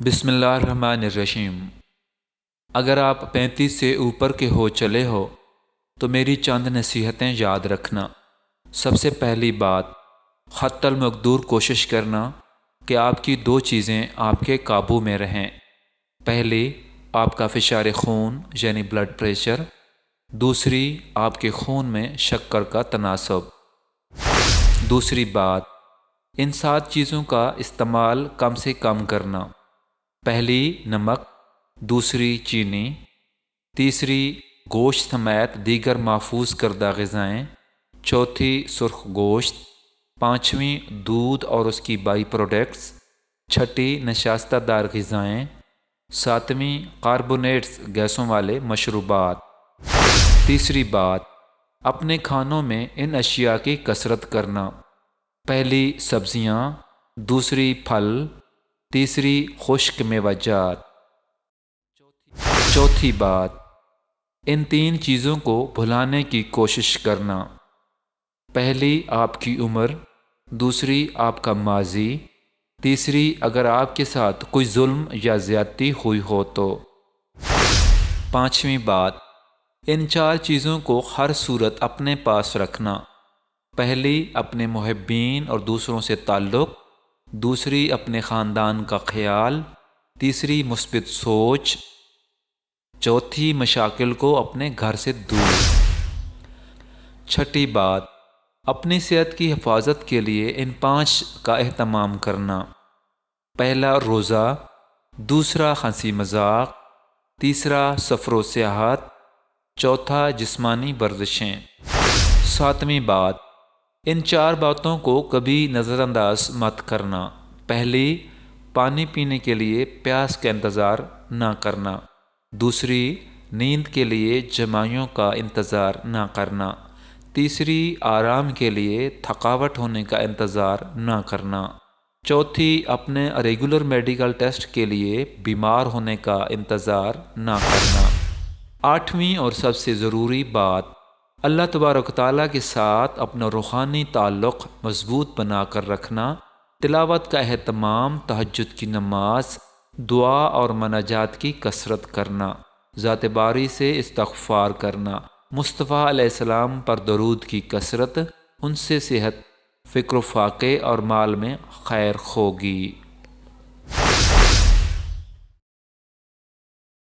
بسم اللہ الرحمن الرحیم۔ اگر آپ 35 سے اوپر کے ہو چلے ہو تو میری چند نصیحتیں یاد رکھنا۔ سب سے پہلی بات، حتی المقدور کوشش کرنا کہ آپ کی دو چیزیں آپ کے قابو میں رہیں۔ پہلی، آپ کا فشار خون یعنی بلڈ پریشر۔ دوسری، آپ کے خون میں شکر کا تناسب۔ دوسری بات، ان 7 چیزوں کا استعمال کم سے کم کرنا۔ پہلی، نمک۔ دوسری، چینی۔ تیسری، گوشت سمیت دیگر محفوظ کردہ غذائیں۔ چوتھی، سرخ گوشت۔ پانچویں، دودھ اور اس کی بائی پروڈکٹس۔ چھٹی، نشاستہ دار غذائیں۔ ساتویں، کاربونیٹس گیسوں والے مشروبات۔ تیسری بات، اپنے کھانوں میں ان اشیاء کی کثرت کرنا۔ پہلی، سبزیاں۔ دوسری، پھل۔ تیسری، خشک میوہ جات۔ چوتھی بات، ان 3 چیزوں کو بھلانے کی کوشش کرنا۔ پہلی، آپ کی عمر۔ دوسری، آپ کا ماضی۔ تیسری، اگر آپ کے ساتھ کوئی ظلم یا زیادتی ہوئی ہو تو۔ پانچویں بات، ان 4 چیزوں کو ہر صورت اپنے پاس رکھنا۔ پہلی، اپنے محبین اور دوسروں سے تعلق۔ دوسری، اپنے خاندان کا خیال۔ تیسری، مثبت سوچ۔ چوتھی، مشاکل کو اپنے گھر سے دور۔ چھٹی بات، اپنی صحت کی حفاظت کے لیے ان 5 کا اہتمام کرنا۔ پہلا، روزہ۔ دوسرا، ہنسی مذاق۔ تیسرا، سفر و سیاحت۔ چوتھا، جسمانی ورزشیں۔ ساتویں بات، ان 4 باتوں کو کبھی نظر انداز مت کرنا۔ پہلی، پانی پینے کے لیے پیاس کا انتظار نہ کرنا۔ دوسری، نیند کے لیے جمائیوں کا انتظار نہ کرنا۔ تیسری، آرام کے لیے تھکاوٹ ہونے کا انتظار نہ کرنا۔ چوتھی، اپنے ریگولر میڈیکل ٹیسٹ کے لیے بیمار ہونے کا انتظار نہ کرنا۔ 8ویں اور سب سے ضروری بات، اللہ تبارک و تعالیٰ کے ساتھ اپنا روحانی تعلق مضبوط بنا کر رکھنا۔ تلاوت کا اہتمام، تہجد کی نماز، دعا اور مناجات کی کثرت کرنا، ذات باری سے استغفار کرنا، مصطفیٰ علیہ السلام پر درود کی کثرت، ان سے صحت، فکر و فاقے اور مال میں خیر ہوگی۔